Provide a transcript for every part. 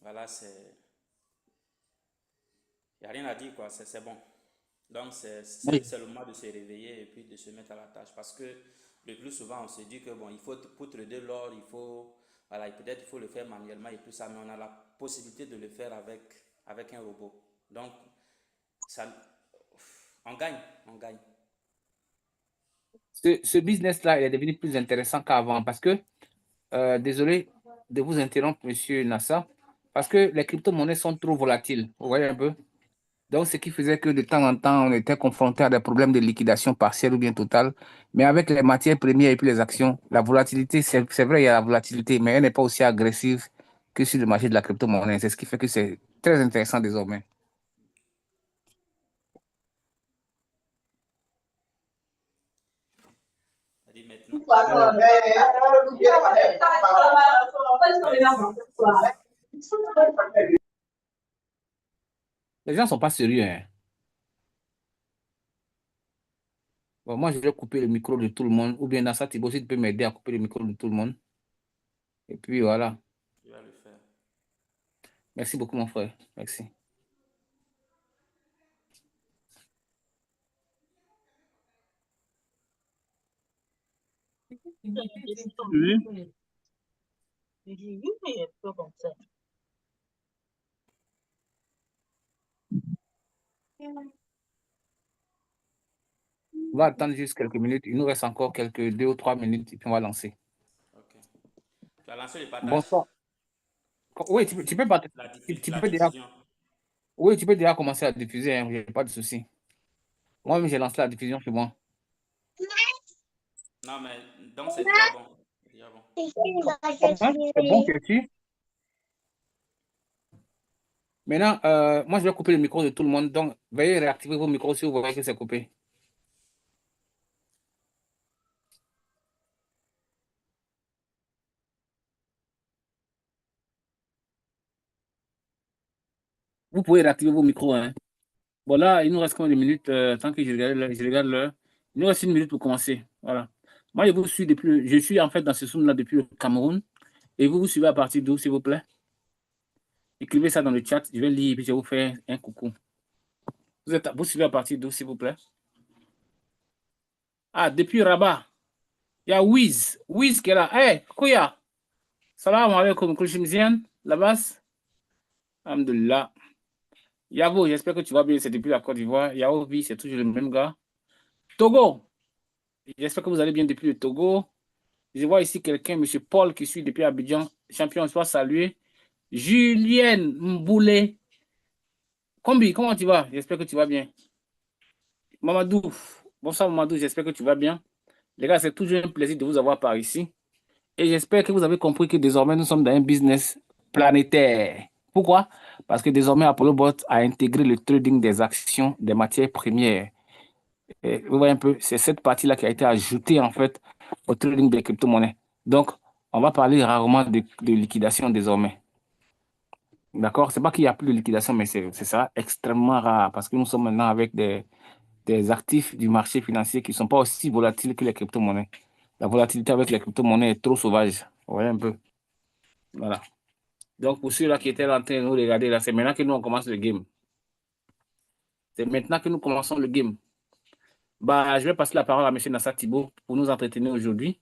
Voilà, il n'y a rien à dire, quoi, c'est bon. Donc, Oui. c'est le moment de se réveiller et puis de se mettre à la tâche. Parce que le plus souvent, on se dit que, bon, il faut, pour trader l'or, il faut, voilà, peut-être il faut le faire manuellement et tout ça, mais on a la possibilité de le faire avec un robot. Donc, ça, on gagne, on gagne. Ce business-là, il est devenu plus intéressant qu'avant parce que, désolé de vous interrompre, monsieur Nassa, parce que les crypto-monnaies sont trop volatiles. Vous voyez un peu? Donc, ce qui faisait que de temps en temps, on était confronté à des problèmes de liquidation partielle ou bien totale. Mais avec les matières premières et puis les actions, la volatilité, c'est vrai, il y a la volatilité, mais elle n'est pas aussi agressive que sur le marché de la crypto-monnaie. C'est ce qui fait que c'est très intéressant désormais. C'est-à-dire maintenant, Alors, mais les gens ne sont pas sérieux, hein. Bon, moi, je vais couper le micro de tout le monde. Ou bien, Nassa Tibo, si tu peux m'aider à couper le micro de tout le monde. Et puis, voilà. je vais le faire. Merci beaucoup, mon frère. Merci. Oui. On va attendre juste quelques minutes. Il nous reste encore quelques 2 ou 3 minutes et puis on va lancer. Ok. Tu as lancé le partage, Bonsoir. Oui, tu peux, tu la peux déjà, diffusion. oui, tu peux déjà commencer à diffuser, hein, j'ai pas de souci. Moi-même, j'ai lancé la diffusion chez moi. Non, mais donc c'est déjà bon. C'est déjà bon. Hein? C'est bon, tu es sûr? Maintenant, moi, je vais couper le micro de tout le monde. Donc, veuillez réactiver vos micros si vous voyez que c'est coupé. Vous pouvez réactiver vos micros, hein. Bon, là, il nous reste combien de minutes? Tant que je regarde l'heure. Il nous reste 1 minute pour commencer. Voilà. Moi, je vous suis depuis, je suis en fait dans ce Zoom-là depuis le Cameroun. Et vous suivez à partir d'où, s'il vous plaît? Écrivez ça dans le chat. Je vais lire et puis je vais vous faire un coucou. Vous suivez à partir d'où, s'il vous plaît? Ah, depuis Rabat. Il y a Wiz. Wiz qui est là. Hey, Kouya. Salam alaikum, Kouchimzian. Labas. Alhamdulillah. Yavo, j'espère que tu vas bien. C'est depuis la Côte d'Ivoire. Yaovi, c'est toujours le même gars. Togo. J'espère que vous allez bien depuis le Togo. Je vois ici quelqu'un, monsieur Paul, qui suit depuis Abidjan. Champion, soit salué. Julienne Mboulé. Combi, comment tu vas? J'espère que tu vas bien. Mamadou. Bonsoir, Mamadou. J'espère que tu vas bien. Les gars, c'est toujours un plaisir de vous avoir par ici. Et j'espère que vous avez compris que désormais, nous sommes dans un business planétaire. Pourquoi? Parce que désormais, Apollo Bot a intégré le trading des actions des matières premières. Et vous voyez un peu, c'est cette partie-là qui a été ajoutée en fait au trading des crypto-monnaies. Donc, on va parler rarement de liquidation désormais. D'accord? C'est pas qu'il n'y a plus de liquidation, mais c'est ça extrêmement rare parce que nous sommes maintenant avec des actifs du marché financier qui ne sont pas aussi volatiles que les crypto-monnaies. La volatilité avec les crypto-monnaies est trop sauvage. Vous voyez un peu? Voilà. Donc, pour ceux-là qui étaient en train de nous regarder, là, c'est maintenant que nous, on commence le game. C'est maintenant que nous commençons le game. Bah, je vais passer la parole à M. Nassar Thibault pour nous entretenir aujourd'hui.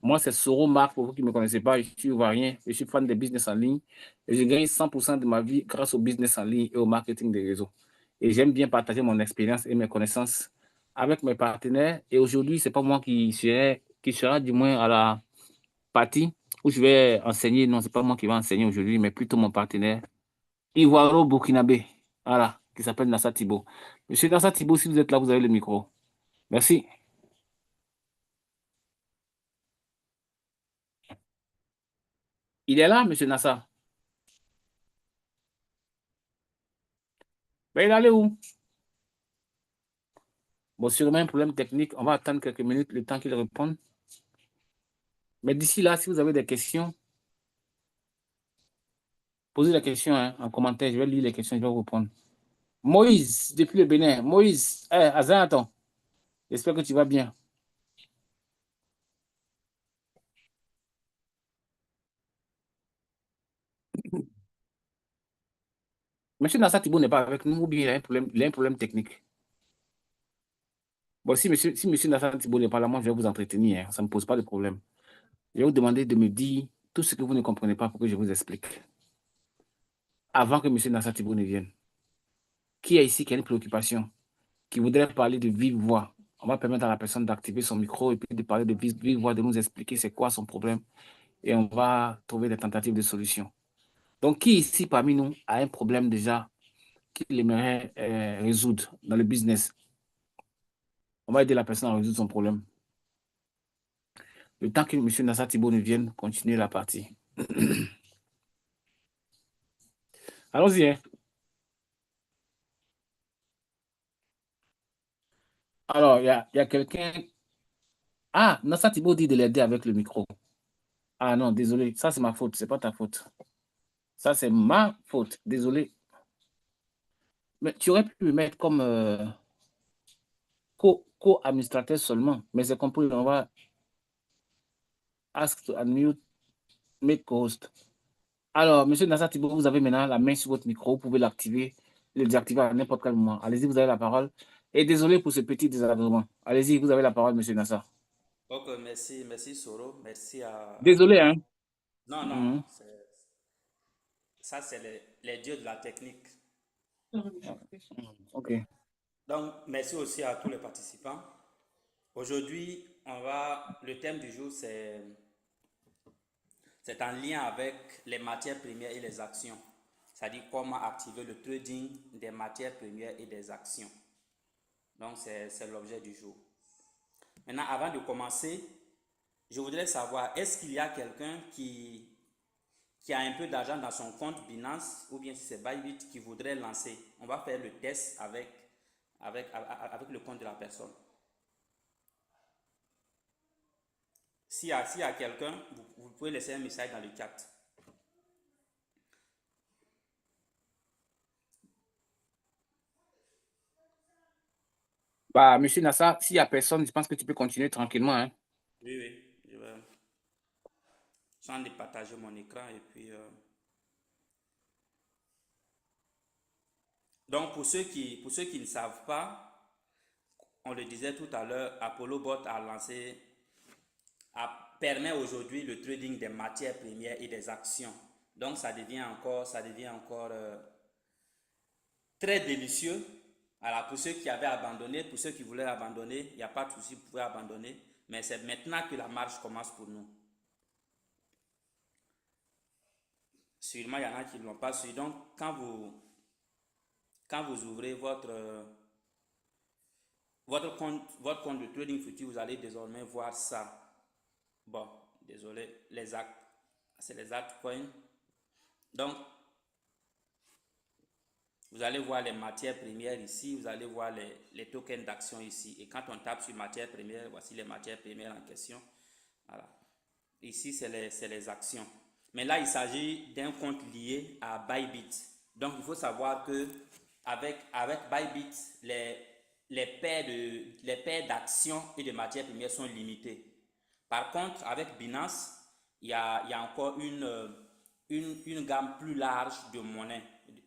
Moi, c'est Soro Marc, pour vous qui ne me connaissez pas, je suis ivoirien, je suis fan des business en ligne et je gagne 100% de ma vie grâce au business en ligne et au marketing des réseaux. Et j'aime bien partager mon expérience et mes connaissances avec mes partenaires. Et aujourd'hui, ce n'est pas moi qui sera du moins à la partie où je vais enseigner. Non, ce n'est pas moi qui vais enseigner aujourd'hui, mais plutôt mon partenaire Ivoiro-Burkinabé, voilà, qui s'appelle Nassa Thibault. Monsieur Nassa Thibault, si vous êtes là, vous avez le micro. Merci. Il est là, monsieur Nassa. Ben, il est allé où? Bon, sûrement un problème technique. On va attendre quelques minutes, le temps qu'il réponde. Mais d'ici là, si vous avez des questions, posez les questions hein, en commentaire. Je vais lire les questions, je vais vous répondre. Moïse, depuis le Bénin. Moïse, Azan, attends. J'espère que tu vas bien. Monsieur Nassa Thibault n'est pas avec nous ou bien il a un problème technique. Bon, si monsieur Nassa Thibault n'est pas là, moi, je vais vous entretenir. Hein, ça ne me pose pas de problème. Je vais vous demander de me dire tout ce que vous ne comprenez pas pour que je vous explique. Avant que monsieur Nassa Thibault ne vienne. Qui est ici qui a une préoccupation, qui voudrait parler de vive voix? On va permettre à la personne d'activer son micro et puis de parler de vive voix, de nous expliquer c'est quoi son problème. Et on va trouver des tentatives de solution. Donc, qui ici parmi nous a un problème déjà qu'il aimerait résoudre dans le business? On va aider la personne à résoudre son problème. Le temps que M. Nassa Thibault ne vienne, continuer la partie. Allons-y. Hein. Alors, il y a quelqu'un. Ah, Nassa Thibault dit de l'aider avec le micro. Ah non, désolé, ça c'est ma faute, c'est pas ta faute. Ça c'est ma faute, désolé. Mais tu aurais pu me mettre comme co-administrateur seulement, mais c'est compris, on va ask to unmute, make co-host. Alors, monsieur Nassa Thibault, vous avez maintenant la main sur votre micro, vous pouvez l'activer, le désactiver à n'importe quel moment. Allez-y, vous avez la parole. Et désolé pour ce petit désagrément. Allez-y, vous avez la parole, monsieur Nassa. Ok, merci Soro, merci à Désolé, toi. hein. Non, non, Mhm. ça c'est les dieux de la technique. Ok. Donc, merci aussi à tous les participants. Aujourd'hui, le thème du jour, c'est en lien avec les matières premières et les actions. C'est-à-dire comment activer le trading des matières premières et des actions. Donc, c'est l'objet du jour. Maintenant, avant de commencer, je voudrais savoir, est-ce qu'il y a quelqu'un qui a un peu d'argent dans son compte Binance ou bien si c'est Bybit qui voudrait lancer? On va faire le test avec le compte de la personne. S'il y a quelqu'un, vous pouvez laisser un message dans le chat. Bah, monsieur Nassa, s'il n'y a personne, je pense que tu peux continuer tranquillement. Hein. Oui, oui, je vais sans départager mon écran et puis... Donc, pour ceux qui ne savent pas, on le disait tout à l'heure, Apollo Bot permet aujourd'hui le trading des matières premières et des actions. Donc, ça devient encore très délicieux. Alors, pour ceux qui avaient abandonné, pour ceux qui voulaient abandonner, il n'y a pas de souci, vous pouvez abandonner. Mais c'est maintenant que la marche commence pour nous. Sûrement, il y en a qui ne l'ont pas su. Donc, quand vous ouvrez votre compte de trading futur, vous allez désormais voir ça. Bon, désolé, c'est les altcoins. Donc, vous allez voir les matières premières ici, vous allez voir les tokens d'action ici. Et quand on tape sur matières premières, voici les matières premières en question. Voilà. Ici, c'est les actions. Mais là, il s'agit d'un compte lié à Bybit. Donc, il faut savoir que avec Bybit, les paires d'actions et de matières premières sont limitées. Par contre, avec Binance, il y a encore une gamme plus large de monnaies,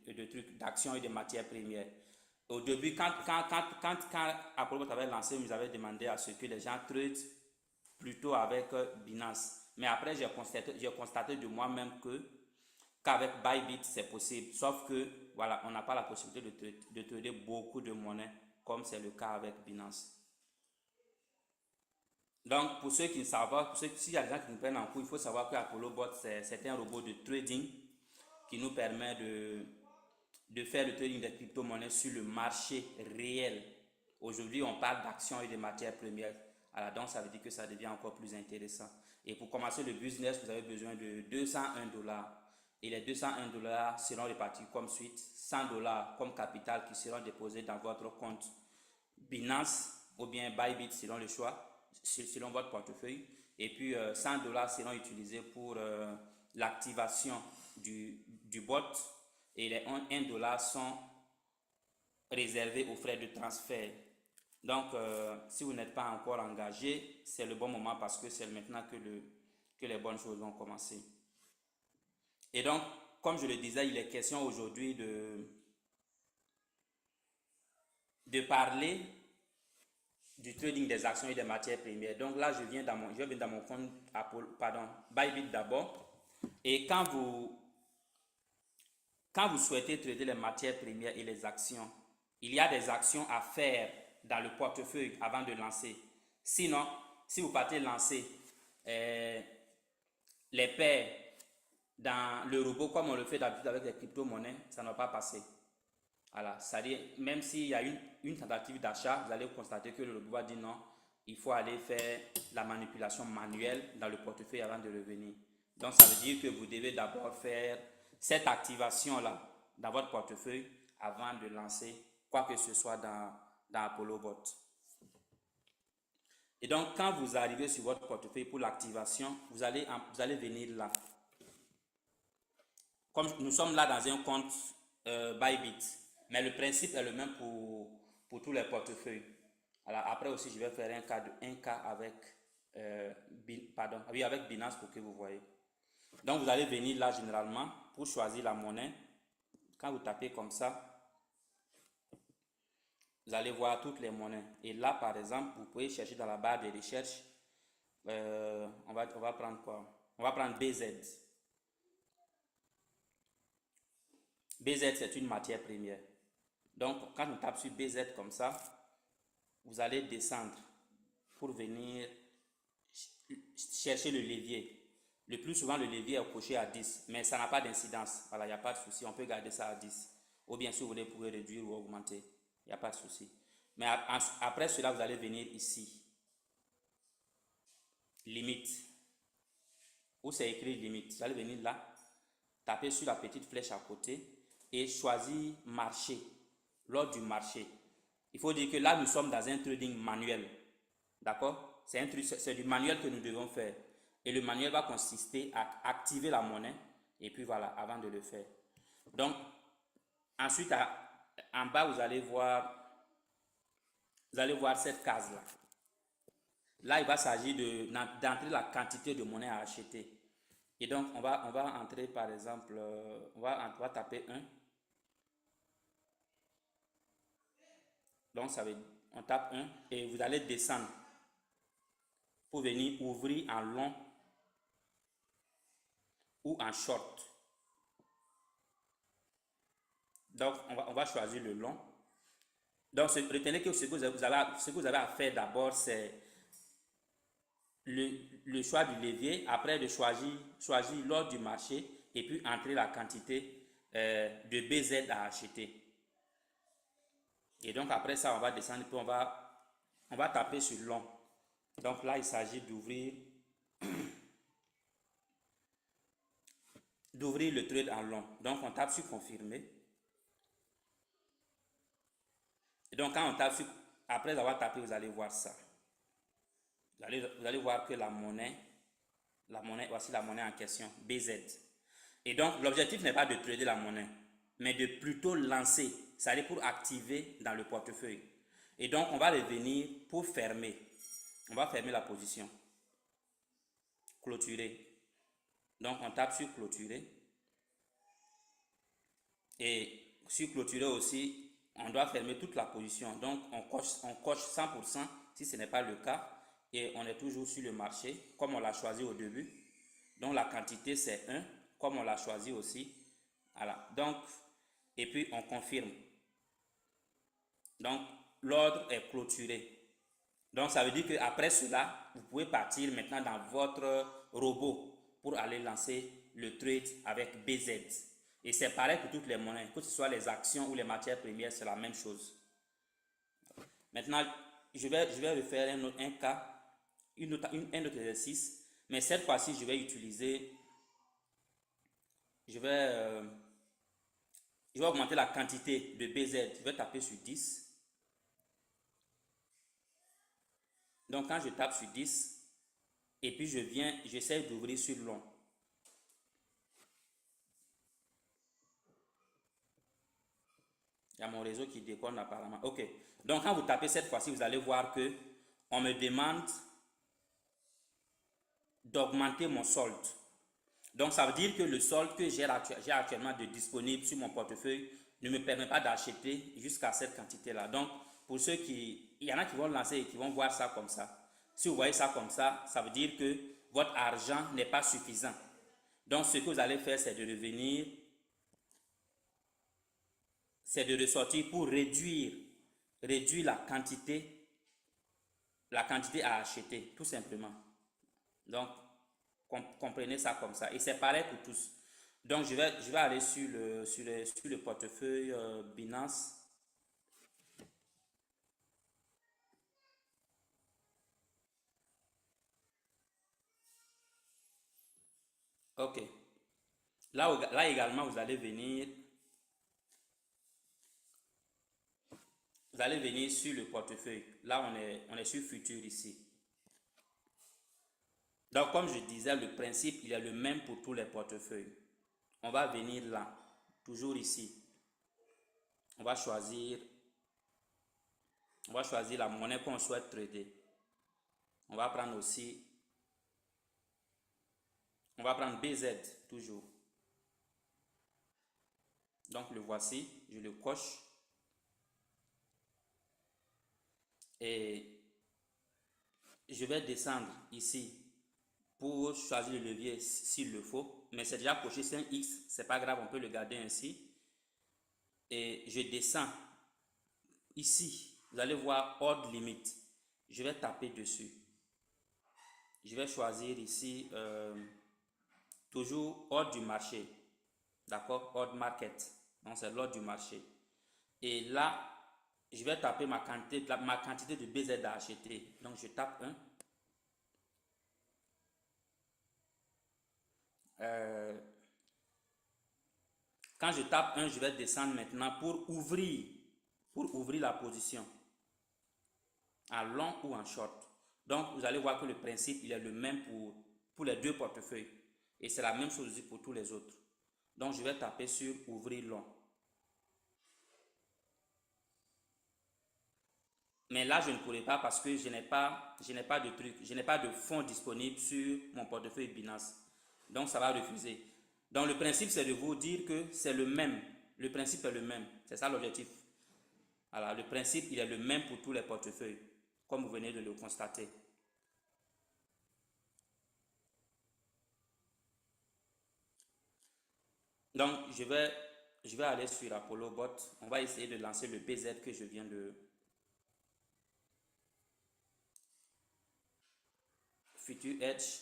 de trucs, d'actions et de matières premières. Au début, quand Apollo avait lancé, nous avait demandé à ce que les gens traitent plutôt avec Binance. Mais après, j'ai constaté de moi-même qu'avec Bybit, c'est possible. Sauf que, voilà, on n'a pas la possibilité de trader beaucoup de monnaies, comme c'est le cas avec Binance. Donc, pour ceux qui ne savent pas, s'il y a des gens qui nous prennent en cours, il faut savoir que Apollo Bot, c'est un robot de trading qui nous permet de faire le trading des crypto-monnaies sur le marché réel. Aujourd'hui, on parle d'actions et de matières premières. Alors, donc, ça veut dire que ça devient encore plus intéressant. Et pour commencer le business, vous avez besoin de 201 $. Et les 201 $ seront répartis comme suite. 100 $ comme capital qui seront déposés dans votre compte Binance ou bien Bybit selon le choix, selon votre portefeuille. Et puis 100 $ seront utilisés pour l'activation du bot et les 1 $ sont réservés aux frais de transfert. Donc, si vous n'êtes pas encore engagé, c'est le bon moment parce que c'est maintenant que les bonnes choses vont commencer. Et donc, comme je le disais, il est question aujourd'hui de parler du trading des actions et des matières premières. Donc là, je viens dans mon compte Bybit d'abord. Et quand vous souhaitez trader les matières premières et les actions, il y a des actions à faire dans le portefeuille avant de lancer. Sinon, si vous partez lancer les paires dans le robot comme on le fait d'habitude avec les crypto-monnaies, ça ne va pas passer. Voilà, c'est-à-dire, même s'il y a une tentative d'achat, vous allez constater que le robot va dire non, il faut aller faire la manipulation manuelle dans le portefeuille avant de revenir. Donc, ça veut dire que vous devez d'abord faire cette activation-là dans votre portefeuille avant de lancer quoi que ce soit dans ApolloBot. Et donc, quand vous arrivez sur votre portefeuille pour l'activation, vous allez venir là. Comme nous sommes là dans un compte Bybit, mais le principe est le même pour tous les portefeuilles. Alors après aussi, je vais faire un cas avec, avec Binance pour que vous voyez. Donc vous allez venir là généralement pour choisir la monnaie. Quand vous tapez comme ça, vous allez voir toutes les monnaies. Et là, par exemple, vous pouvez chercher dans la barre de recherche. On va prendre quoi? On va prendre BZ. BZ, c'est une matière première. Donc, quand on tape sur BZ comme ça, vous allez descendre pour venir chercher le levier. Le plus souvent, le levier est coché à 10, mais ça n'a pas d'incidence. Voilà, il n'y a pas de souci. On peut garder ça à 10. Ou bien, si vous voulez, vous pouvez réduire ou augmenter. Il n'y a pas de souci. Mais après cela, vous allez venir ici. Limite. Où c'est écrit limite. Vous allez venir là, taper sur la petite flèche à côté et choisir marché. Lors du marché. Il faut dire que là, nous sommes dans un trading manuel. D'accord? C'est du manuel que nous devons faire. Et le manuel va consister à activer la monnaie. Et puis voilà, avant de le faire. Donc, ensuite, en bas, vous allez voir cette case-là. Là, il va s'agir d'entrer la quantité de monnaie à acheter. Et donc, on va entrer, par exemple, on va taper 1. Donc, on tape 1 et vous allez descendre pour venir ouvrir en long ou en short. Donc, on va choisir le long. Donc, retenez que ce que vous avez à faire d'abord, c'est le choix du levier, après de choisir l'ordre du marché et puis entrer la quantité de BZ à acheter. Et donc, après ça, on va descendre et puis on va taper sur long. Donc là, il s'agit d'ouvrir le trade en long. Donc, on tape sur confirmer. Et donc, quand on tape sur, après avoir tapé, vous allez voir ça. Vous allez voir que la monnaie, voici la monnaie en question, BZ. Et donc, l'objectif n'est pas de trader la monnaie, mais de plutôt lancer, c'est-à-dire pour activer dans le portefeuille. Et donc, on va revenir pour fermer. On va fermer la position. Clôturer. Donc, on tape sur clôturer. Et sur clôturer aussi, on doit fermer toute la position. Donc, on coche 100% si ce n'est pas le cas. Et on est toujours sur le marché, comme on l'a choisi au début. Donc, la quantité, c'est 1, comme on l'a choisi aussi. Voilà. Donc, et puis, on confirme. Donc, l'ordre est clôturé. Donc, ça veut dire qu'après cela, vous pouvez partir maintenant dans votre robot pour aller lancer le trade avec BZ. Et c'est pareil pour toutes les monnaies, que ce soit les actions ou les matières premières, c'est la même chose. Maintenant, je vais refaire un cas, un autre exercice, mais cette fois-ci, je vais augmenter la quantité de BZ. Je vais taper sur 10. Donc, quand je tape sur 10, et puis j'essaie d'ouvrir sur long. Il y a mon réseau qui déconne apparemment. Ok. Donc, quand vous tapez cette fois-ci, vous allez voir que on me demande d'augmenter mon solde. Donc, ça veut dire que le solde que j'ai actuellement de disponible sur mon portefeuille ne me permet pas d'acheter jusqu'à cette quantité-là. Donc, pour ceux qui... Il y en a qui vont lancer et qui vont voir ça comme ça. Si vous voyez ça comme ça veut dire que votre argent n'est pas suffisant. Donc, ce que vous allez faire, c'est de revenir, c'est de ressortir pour réduire la quantité à acheter, tout simplement. Donc, comprenez ça comme ça. Et c'est pareil pour tous. Donc, je vais aller sur le portefeuille Binance. OK. Là également, vous allez venir sur le portefeuille. Là, on est sur futur ici. Donc, comme je disais, le principe, il est le même pour tous les portefeuilles. On va venir là, toujours ici. On va choisir la monnaie qu'on souhaite trader. On va prendre aussi, on va prendre BZ, toujours. Donc, le voici, je le coche. Et je vais descendre ici pour choisir le levier s'il le faut. Mais c'est déjà coché, c'est un X, c'est pas grave, on peut le garder ainsi. Et je descends ici. Vous allez voir ordre limite. Je vais taper dessus. Je vais choisir ici toujours ordre du marché. D'accord? Ordre market. Donc c'est l'ordre du marché. Et là, je vais taper ma quantité de BZ à acheter. Donc je tape 1. Quand je tape 1, je vais descendre maintenant pour ouvrir la position en long ou en short. Donc, vous allez voir que le principe, il est le même pour les deux portefeuilles. Et c'est la même chose aussi pour tous les autres. Donc, je vais taper sur ouvrir long. Mais là, je ne pourrai pas parce que je n'ai pas de truc, je n'ai pas de fonds disponibles sur mon portefeuille Binance. Donc, ça va refuser. Donc, le principe, c'est de vous dire que c'est le même. Le principe est le même. C'est ça l'objectif. Alors, le principe, il est le même pour tous les portefeuilles, comme vous venez de le constater. Donc, je vais aller sur Apollo Bot. On va essayer de lancer le BZ que je viens de... Future Edge.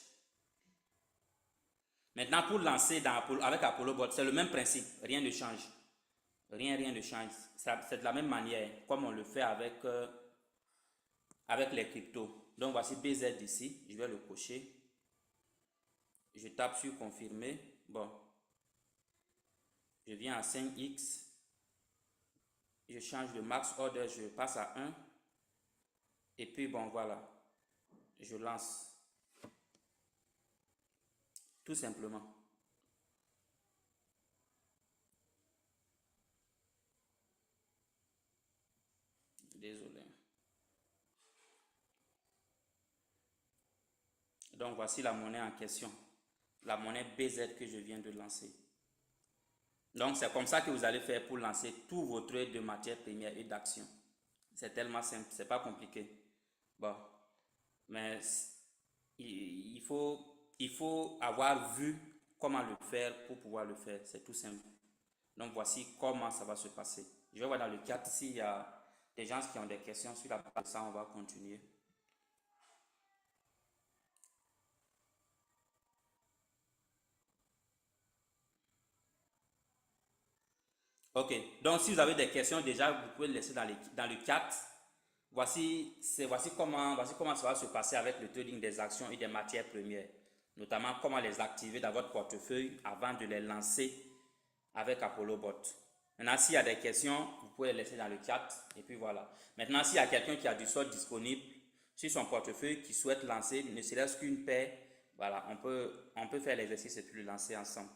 Maintenant, pour lancer avec Apollo Bot, c'est le même principe. Rien ne change. Rien ne change. C'est de la même manière, comme on le fait avec les cryptos. Donc, voici BZ ici. Je vais le cocher. Je tape sur confirmer. Bon. Je viens à 5X. Je change de max order. Je passe à 1. Et puis, bon, voilà. Je lance. Tout simplement. Désolé. Donc, voici la monnaie en question. La monnaie BZ que je viens de lancer. Donc, c'est comme ça que vous allez faire pour lancer tous vos trades de matières premières et d'actions. C'est tellement simple, c'est pas compliqué. Bon, mais il faut avoir vu comment le faire pour pouvoir le faire. C'est tout simple. Donc, voici comment ça va se passer. Je vais voir dans le chat s'il y a des gens qui ont des questions sur la base de ça. On va continuer. Ok, donc si vous avez des questions déjà, vous pouvez les laisser dans le chat. Voici comment ça va se passer avec le trading des actions et des matières premières. Notamment comment les activer dans votre portefeuille avant de les lancer avec Apollo Bot. Maintenant, s'il y a des questions, vous pouvez les laisser dans le chat. Et puis voilà. Maintenant, s'il y a quelqu'un qui a du solde disponible sur son portefeuille qui souhaite lancer ne serait-ce qu'une paire, voilà, on peut faire l'exercice et puis le lancer ensemble.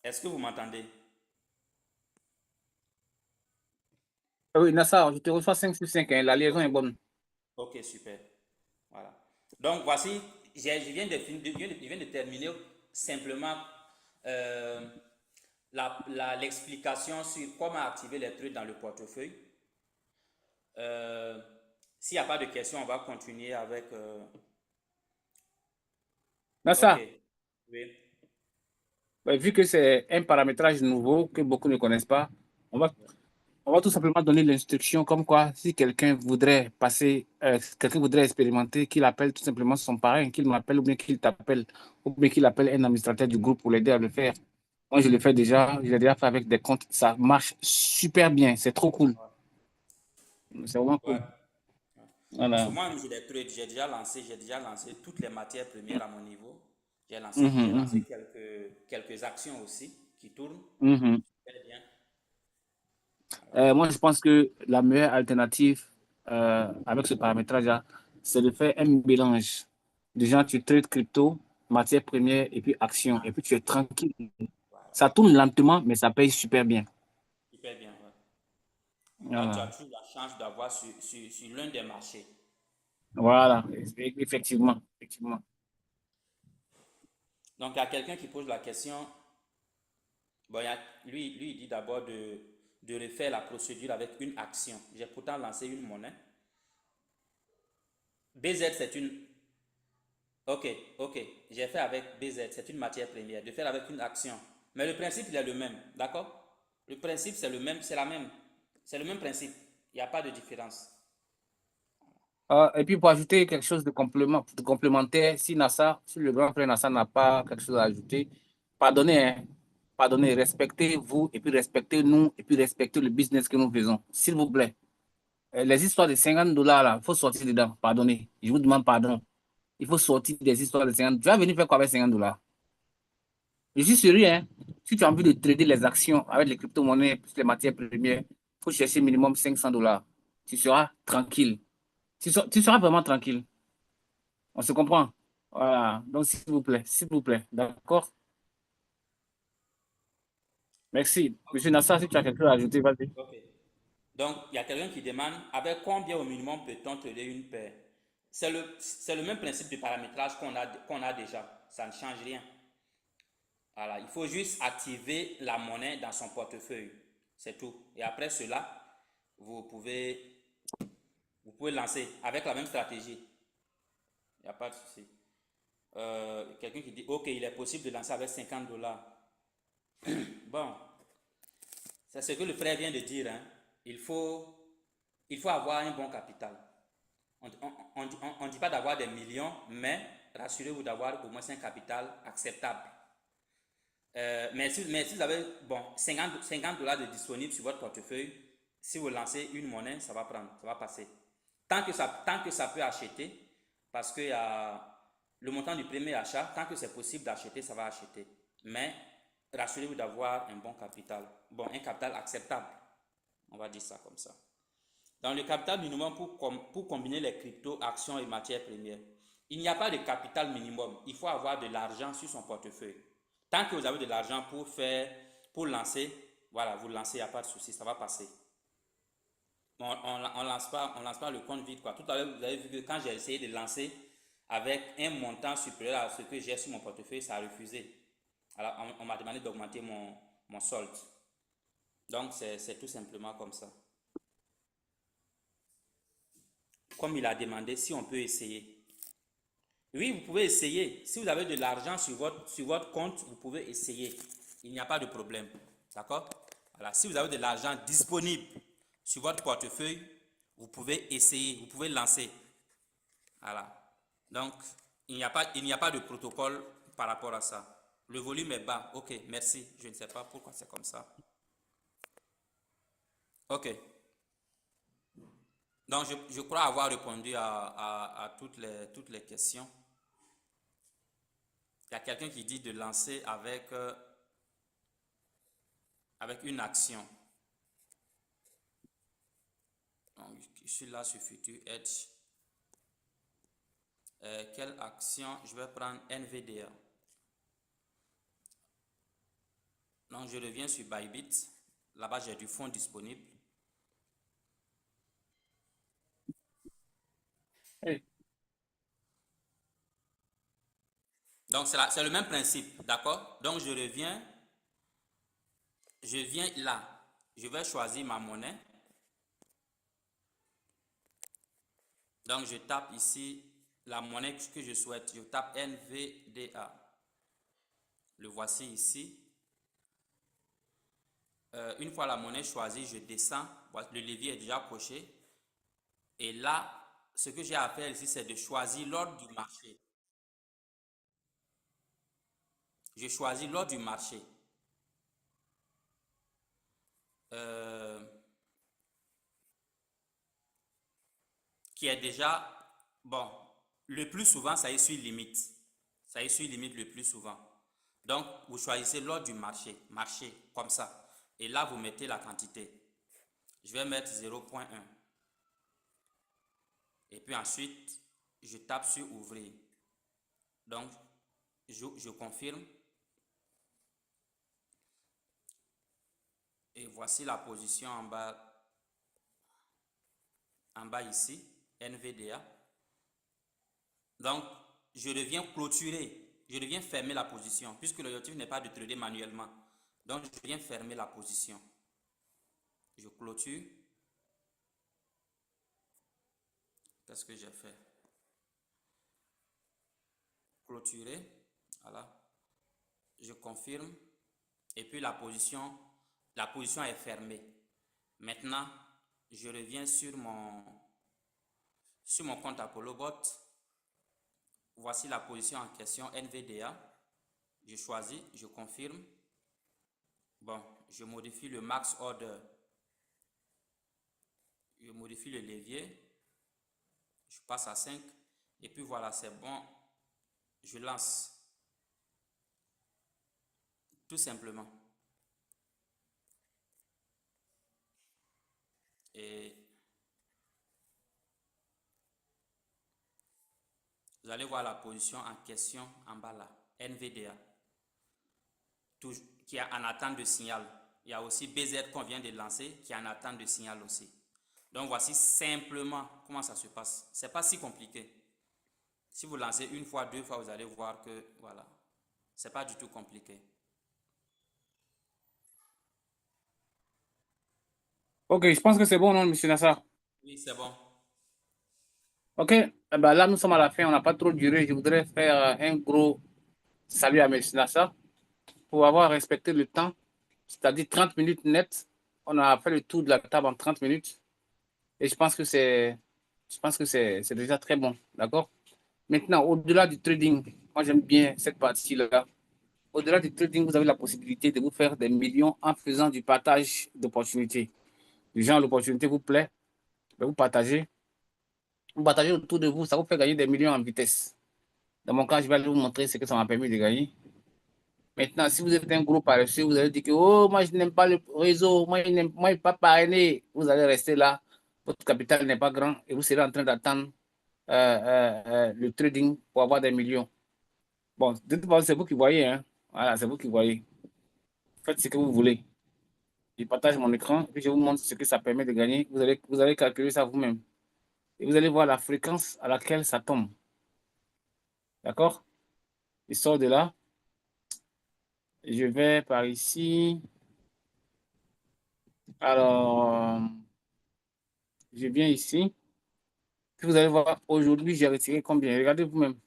Est-ce que vous m'entendez? Oui, Nassar, je te reçois 5 sur 5. Hein, la liaison est bonne. Ok, super. Voilà. Donc, voici, je viens de terminer simplement euh, l'explication sur comment activer les trucs dans le portefeuille. Euh, S'il n'y a pas de questions, on va continuer avec... ok, Nassa, oui. vu que c'est un paramétrage nouveau que beaucoup ne connaissent pas, on va, on va tout simplement donner l'instruction comme quoi, si quelqu'un voudrait passer, quelqu'un voudrait expérimenter, qu'il appelle tout simplement son parrain, qu'il m'appelle ou bien qu'il t'appelle, ou bien qu'il appelle un administrateur du groupe pour l'aider à le faire. Moi, je le fais déjà, je l'ai déjà fait avec des comptes, ça marche super bien, c'est trop cool. C'est vraiment Ouais. cool. Parce que Voilà. moi, j'ai déjà lancé toutes les matières premières à mon niveau. Mhm, J'ai lancé mhm, quelques actions aussi qui tournent mhm. très bien. Moi, je pense que la meilleure alternative avec ce paramétrage-là, c'est de faire un mélange. Déjà, tu traites crypto, matière première et puis action. Et puis, tu es tranquille. Voilà. Ça tourne lentement, mais ça paye super bien. Super bien. Ouais. Là, tu as Voilà. toujours la chance d'avoir sur l'un des marchés. Voilà. Effectivement. Effectivement. Donc, il y a quelqu'un qui pose la question. Bon, lui, il dit d'abord de refaire la procédure avec une action. J'ai pourtant lancé une monnaie. BZ, c'est une... Ok, ok. J'ai fait avec BZ, c'est une matière première. De faire avec une action. Mais le principe, il est le même. D'accord? Le principe, c'est le même, c'est la même. C'est le même principe. Il n'y a pas de différence. Et puis, pour ajouter quelque chose de complémentaire, si le grand frère NASA n'a pas quelque chose à ajouter, pardonnez, hein. Pardonnez, respectez-vous, et puis respectez-nous, et puis respectez le business que nous faisons. S'il vous plaît. Les histoires de $50, là, il faut sortir dedans. Pardonnez. Je vous demande pardon. Il faut sortir des histoires de 50. Tu vas venir faire quoi avec $50? Je suis sérieux, hein. Si tu as envie de trader les actions avec les crypto-monnaies, plus les matières premières, il faut chercher minimum $500. Tu seras tranquille. Tu seras vraiment tranquille. On se comprend? Voilà. Donc, s'il vous plaît, s'il vous plaît. D'accord? Merci. Monsieur Nassar, si tu as quelque chose à ajouter, vas-y. Ok. Donc, il y a quelqu'un qui demande avec combien au minimum peut-on trader une paire? C'est le même principe de paramétrage qu'on a déjà. Ça ne change rien. Voilà, il faut juste activer la monnaie dans son portefeuille. C'est tout. Et après cela, vous pouvez, vous pouvez lancer avec la même stratégie. Il n'y a pas de souci. Quelqu'un qui dit, OK, il est possible de lancer avec $50. Bon, c'est ce que le frère vient de dire. Hein. Il faut, il faut avoir un bon capital. On ne dit pas d'avoir des millions, mais rassurez-vous d'avoir au moins un capital acceptable. Mais si vous avez bon, $50 de disponible sur votre portefeuille, si vous lancez une monnaie, ça va prendre, ça va passer. Tant que ça peut acheter, parce que le montant du premier achat, tant que c'est possible d'acheter, ça va acheter. Mais rassurez-vous d'avoir un bon capital. Bon, un capital acceptable. On va dire ça comme ça. Dans le capital minimum pour combiner les cryptos, actions et matières premières, il n'y a pas de capital minimum. Il faut avoir de l'argent sur son portefeuille. Tant que vous avez de l'argent pour lancer, voilà, vous lancez, il n'y a pas de souci, ça va passer. On lance pas le compte vide, quoi. Tout à l'heure, vous avez vu que quand j'ai essayé de lancer avec un montant supérieur à ce que j'ai sur mon portefeuille, ça a refusé. Alors, on m'a demandé d'augmenter mon solde. Donc, c'est tout simplement comme ça. Comme il a demandé, si on peut essayer. Oui, vous pouvez essayer. Si vous avez de l'argent sur votre compte, vous pouvez essayer. Il n'y a pas de problème. D'accord? Voilà. Si vous avez de l'argent disponible sur votre portefeuille, vous pouvez essayer, vous pouvez lancer. Voilà. Donc, il n'y a pas de protocole par rapport à ça. Le volume est bas. Ok, merci. Je ne sais pas pourquoi c'est comme ça. Ok. Donc, je crois avoir répondu à toutes les questions. Il y a quelqu'un qui dit de lancer avec une action. Donc, je suis là sur Future Edge. Quelle action? Je vais prendre NVDA. Donc, je reviens sur Bybit. Là-bas, j'ai du fonds disponible. Hey. Donc, c'est le même principe, d'accord? Donc, je viens là. Je vais choisir ma monnaie. Donc, je tape ici la monnaie que je souhaite. Je tape NVDA. Le voici ici. Une fois la monnaie choisie, je descends. Le levier est déjà coché. Et là, ce que j'ai à faire ici, c'est de choisir l'ordre du marché. Je choisis l'ordre du marché. Qui est déjà, bon, le plus souvent, ça est sur limite. Ça est sur limite le plus souvent. Donc, vous choisissez l'ordre du marché, comme ça. Et là, vous mettez la quantité. Je vais mettre 0,1. Et puis ensuite, je tape sur ouvrir. Donc, je confirme. Et voici la position en bas ici, NVDA. Donc, je reviens clôturer, je reviens fermer la position, puisque l'objectif n'est pas de trader manuellement. Donc, je viens fermer la position. Je clôture. Qu'est-ce que j'ai fait? Clôturer. Voilà. Je confirme. Et puis la position est fermée. Maintenant, je reviens sur mon compte ApolloBot. Voici la position en question NVDA. Je choisis, je confirme. Bon, je modifie le max order. Je modifie le levier. Je passe à 5. Et puis voilà, c'est bon. Je lance. Tout simplement. Et vous allez voir la position en question en bas là. NVDA. Qui est en attente de signal. Il y a aussi BZ qu'on vient de lancer qui est en attente de signal aussi. Donc voici simplement comment ça se passe. C'est pas si compliqué. Si vous lancez une fois, deux fois, vous allez voir que voilà, c'est pas du tout compliqué. Ok, je pense que c'est bon, non, monsieur Nassar? Oui, c'est bon. Ok, eh ben là, nous sommes à la fin, on n'a pas trop duré. Je voudrais faire un gros salut à monsieur Nassar pour avoir respecté le temps, c'est-à-dire 30 minutes net. On a fait le tour de la table en 30 minutes et je pense que c'est déjà très bon, d'accord? Maintenant, au-delà du trading, moi j'aime bien cette partie-là. Au-delà du trading, vous avez la possibilité de vous faire des millions en faisant du partage d'opportunités. Les gens, l'opportunité vous plaît, ben, vous partagez autour de vous, ça vous fait gagner des millions en vitesse. Dans mon cas, je vais aller vous montrer ce que ça m'a permis de gagner. Maintenant, si vous êtes un gros paresseux, vous allez dire que oh, moi, je n'aime pas le réseau, moi, je n'aime pas parrainer. Vous allez rester là, votre capital n'est pas grand et vous serez en train d'attendre le trading pour avoir des millions. Bon, de toute façon, c'est vous qui voyez, hein. Voilà, c'est vous qui voyez. Faites ce que vous voulez. Je partage mon écran et je vous montre ce que ça permet de gagner. Vous allez calculer ça vous-même. Et vous allez voir la fréquence à laquelle ça tombe. D'accord? Je sors de là. Je vais par ici. Alors, je viens ici. Puis vous allez voir, aujourd'hui, j'ai retiré combien? Regardez vous-même.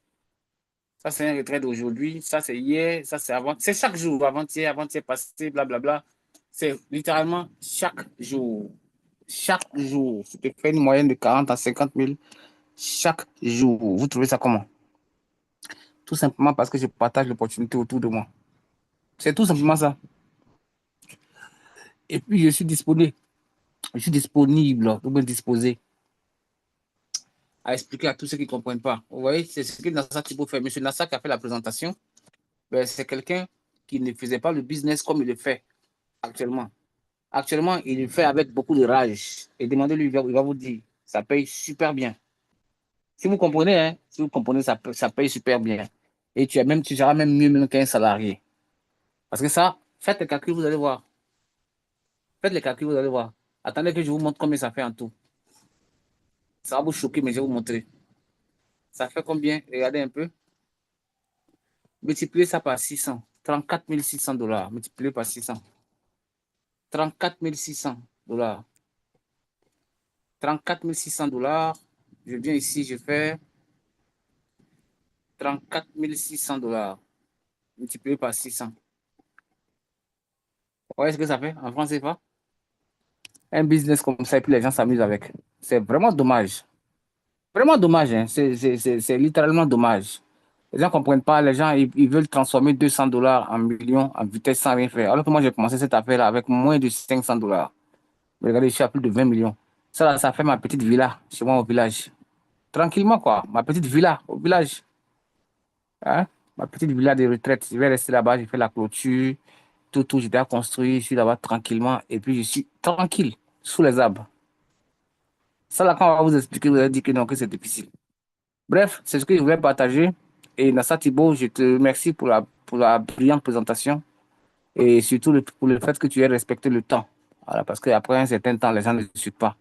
Ça, c'est un retrait d'aujourd'hui. Ça, c'est hier. Ça, c'est avant. C'est chaque jour. Avant-hier passé, blablabla. C'est littéralement chaque jour. Chaque jour. Je te fais une moyenne de 40 à 50 000 chaque jour. Vous trouvez ça comment? Tout simplement parce que je partage l'opportunité autour de moi. C'est tout simplement ça. Et puis, je suis disponible. Je suis disponible, ou bien disposé à expliquer à tous ceux qui ne comprennent pas. Vous voyez, c'est ce que Nassa Thibault fait. Monsieur Nassa qui a fait la présentation, ben, c'est quelqu'un qui ne faisait pas le business comme il le fait actuellement. Actuellement, il le fait avec beaucoup de rage. Et demandez-lui, il va vous dire, ça paye super bien. Si vous comprenez, hein, si vous comprenez, ça paye super bien. Et tu seras même mieux même qu'un salarié. Parce que ça, faites les calculs, vous allez voir. Faites les calculs, vous allez voir. Attendez que je vous montre combien ça fait en tout. Ça va vous choquer, mais je vais vous montrer. Ça fait combien? Regardez un peu. multipliez ça par 600. 34 600 $. Multiplié par 600. 34 600 $. 34 600 $. Je viens ici, je fais 34 600 $. Multiplié par 600. Vous voyez ce que ça fait en français, pas? Un business comme ça, et puis les gens s'amusent avec. C'est vraiment dommage. Vraiment dommage, hein. C'est littéralement dommage. Les gens ne comprennent pas. Les gens, ils veulent transformer 200 $ en millions en vitesse sans rien faire. Alors que moi, j'ai commencé cette affaire-là avec moins de 500 $. Mais regardez, je suis à plus de 20 millions. Ça, là, ça fait ma petite villa chez moi au village. Tranquillement, quoi. Ma petite villa au village. Hein? Ma petite villa de retraite. Je vais rester là-bas, j'ai fait la clôture. Tout, j'ai déjà construit. Je suis là-bas tranquillement. Et puis, je suis tranquille, sous les arbres. Ça, là, quand on va vous expliquer, vous allez dire que non, que c'est difficile. Bref, c'est ce que je voulais partager. Et Nassa Thibault, je te remercie pour la brillante présentation et surtout pour le fait que tu aies respecté le temps. Voilà, parce qu'après un certain temps, les gens ne suivent pas.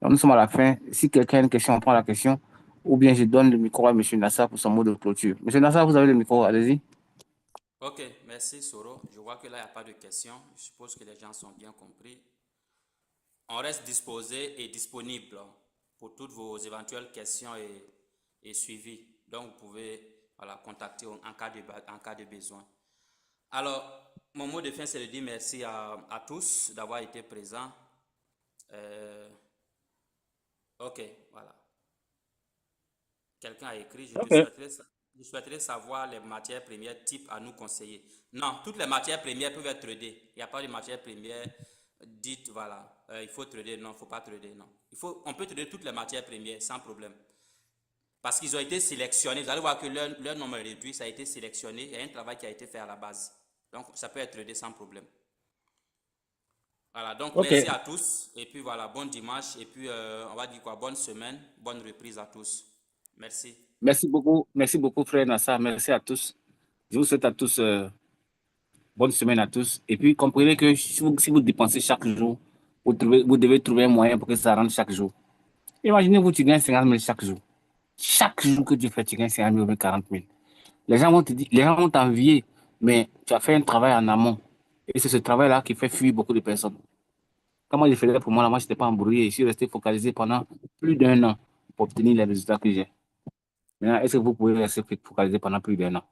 Donc, nous sommes à la fin. Si quelqu'un a une question, on prend la question. Ou bien je donne le micro à M. Nassa pour son mot de clôture. M. Nassa, vous avez le micro, allez-y. Ok, merci Soro. Je vois que là, il n'y a pas de questions. Je suppose que les gens sont bien compris. On reste disposé et disponible pour toutes vos éventuelles questions et suivis. Donc, vous pouvez voilà, contacter en cas de besoin. Alors, mon mot de fin, c'est de dire merci à tous d'avoir été présents. Ok, voilà. Quelqu'un a écrit, je souhaiterais savoir les matières premières type à nous conseiller. Non, toutes les matières premières peuvent être tradées. Il n'y a pas de matières premières dites, voilà, il faut trader. Non, il ne faut pas trader, non. On peut trader toutes les matières premières sans problème. Parce qu'ils ont été sélectionnés. Vous allez voir que leur nombre est réduit, ça a été sélectionné. Il y a un travail qui a été fait à la base. Donc, ça peut être tradé sans problème. Voilà, donc merci à tous. Et puis voilà, bon dimanche. Et puis, on va dire quoi, bonne semaine, bonne reprise à tous. Merci. Merci beaucoup, frère Nassa. Merci à tous. Je vous souhaite à tous bonne semaine à tous. Et puis, comprenez que si vous dépensez chaque jour, vous devez trouver un moyen pour que ça rentre chaque jour. Imaginez-vous, tu gagnes 50 000 chaque jour. Chaque jour que tu fais, tu gagnes 50 000 ou 40 000. Les gens vont te dire, les gens vont t'envier, mais tu as fait un travail en amont. Et c'est ce travail-là qui fait fuir beaucoup de personnes. Quand moi, je faisais pour moi, là, moi, je n'étais pas embrouillé. Je suis resté focalisé pendant plus d'un an pour obtenir les résultats que j'ai. Maintenant, est-ce que vous pouvez rester focalisé pendant plus d'un an?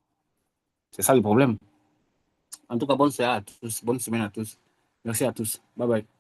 C'est ça le problème. En tout cas, bonne soirée à tous, bonne semaine à tous. Merci à tous. Bye bye.